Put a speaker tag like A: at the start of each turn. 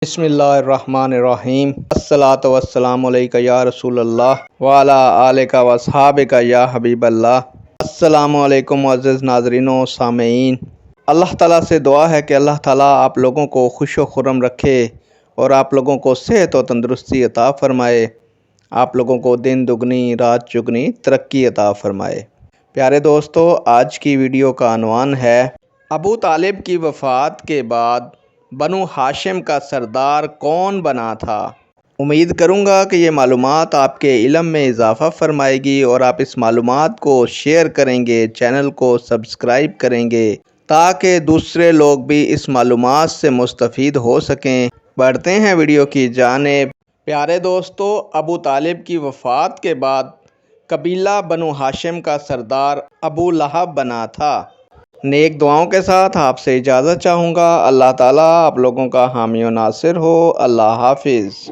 A: بسم اللہ الرحمن الرحیم الصلاۃ والسلام علیکہ یا رسول اللہ وعلی آلکہ واصحابکہ یا حبیب اللہ۔ السلام علیکم معزز ناظرین و سامعین، اللہ تعالیٰ سے دعا ہے کہ اللہ تعالیٰ آپ لوگوں کو خوش و خرم رکھے اور آپ لوگوں کو صحت و تندرستی عطا فرمائے، آپ لوگوں کو دن دگنی رات چگنی ترقی عطا فرمائے۔ پیارے دوستو، آج کی ویڈیو کا عنوان ہے ابو طالب کی وفات کے بعد بنو ہاشم کا سردار کون بنا تھا؟ امید کروں گا کہ یہ معلومات آپ کے علم میں اضافہ فرمائے گی اور آپ اس معلومات کو شیئر کریں گے، چینل کو سبسکرائب کریں گے تاکہ دوسرے لوگ بھی اس معلومات سے مستفید ہو سکیں۔ بڑھتے ہیں ویڈیو کی جانب۔ پیارے دوستو، ابو طالب کی وفات کے بعد قبیلہ بنو ہاشم کا سردار ابو لہب بنا تھا۔ نیک دعاؤں کے ساتھ آپ سے اجازت چاہوں گا۔ اللہ تعالیٰ آپ لوگوں کا حامی و ناصر ہو۔ اللہ حافظ۔